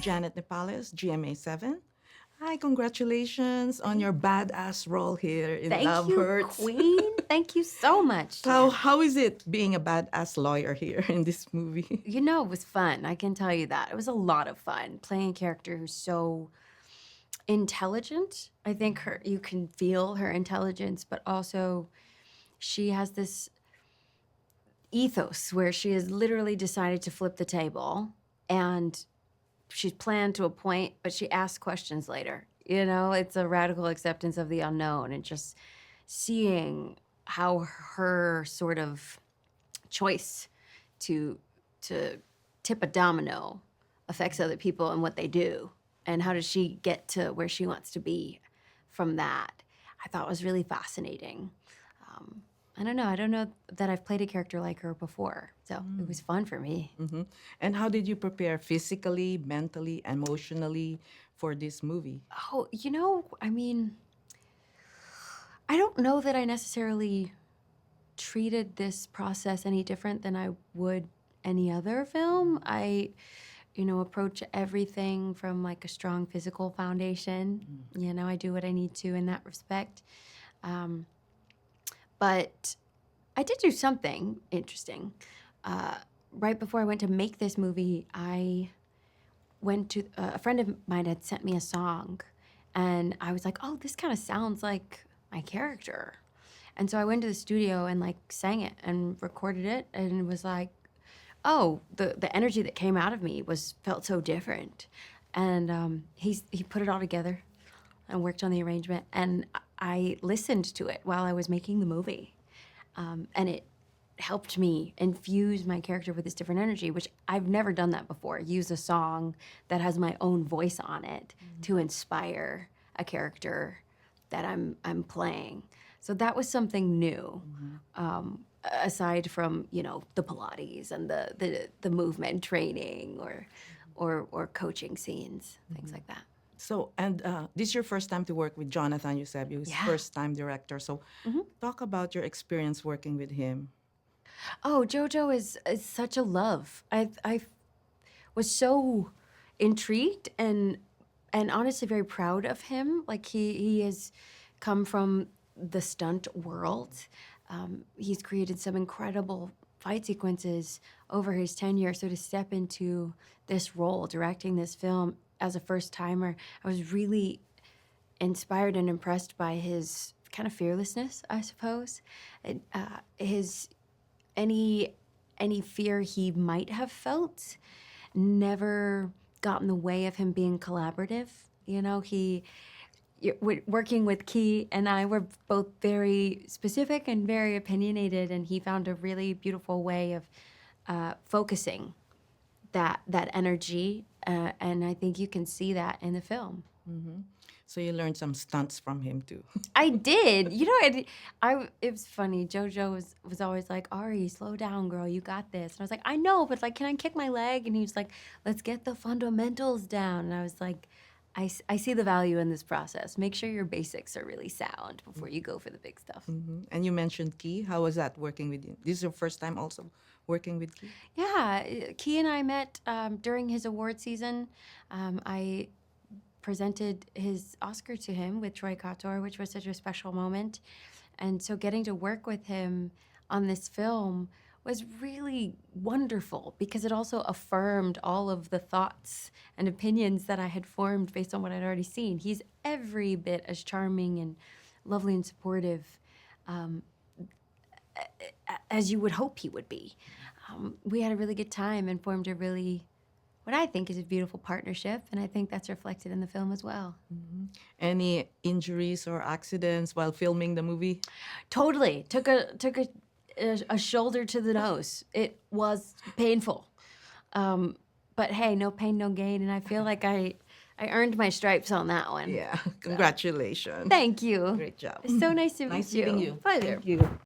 Janet Nepales, GMA 7. Hi, congratulations on your badass role here in Thank Love you, Hurts. Queen. Thank you so much, So, Jan. how is it being a badass lawyer here in this movie? You know, it was fun. I can tell you that. It was a lot of fun playing a character who's so intelligent. I think you can feel her intelligence, but also she has this ethos where she has literally decided to flip the table and she's planned to a point, but she asks questions later. You know, it's a radical acceptance of the unknown and just seeing how her sort of choice to to tip a domino affects other people and what they do, and how does she get to where she wants to be from that. I thought was really fascinating. um, I don't know that I've played a character like her before, so it was fun for me. And how did you prepare physically, mentally, emotionally for this movie? Oh, I don't know that I necessarily treated this process any different than I would any other film. I, approach everything from like a strong physical foundation. I do what I need to in that respect. Um, but I did do something interesting. Right before I went to make this movie, I went to a friend of mine had sent me a song, and I was like, "Oh, this kind of sounds like my character." And so I went to the studio and like sang it and recorded it, and it was like, oh, the energy that came out of me felt so different. And he put it all together and worked on the arrangement, and I listened to it while I was making the movie, and it helped me infuse my character with this different energy, which I've never done that before. Use a song that has my own voice on it to inspire a character that I'm playing. So that was something new, aside from the Pilates and the movement training or coaching scenes, things like that. So, and this is your first time to work with Jonathan, you said. He was Yeah. first time director. So, talk about your experience working with him. Oh, JoJo is such a love. I was so intrigued and honestly very proud of him. Like he has come from the stunt world. He's created some incredible fight sequences over his tenure. So to step into this role, directing this film as a first timer, I was really inspired and impressed by his kind of fearlessness, I suppose. His any fear he might have felt never got in the way of him being collaborative. Working with Key and I were both very specific and very opinionated, and he found a really beautiful way of focusing that energy, and I think you can see that in the film. So, you learned some stunts from him too. I did. It was funny. JoJo was always like, Ari, slow down, girl. You got this. And I was like, I know, but like, can I kick my leg? And he was like, let's get the fundamentals down. And I was like, I see the value in this process. Make sure your basics are really sound before you go for the big stuff. And you mentioned Key. How was that working with you? This is your first time also working with Key? Yeah, Key and I met during his award season. I presented his Oscar to him with Troy Kotor, which was such a special moment. And so getting to work with him on this film was really wonderful because it also affirmed all of the thoughts and opinions that I had formed based on what I'd already seen. He's every bit as charming and lovely and supportive as you would hope he would be. We had a really good time and formed what I think is a beautiful partnership, and I think that's reflected in the film as well. Any injuries or accidents while filming the movie? Totally. Took a shoulder to the nose. It was painful. But hey, no pain, no gain, and I feel like I earned my stripes on that one. Yeah, congratulations. Thank you. Great job. It's so nice to Nice meet you. meeting you. Pleasure. Thank you.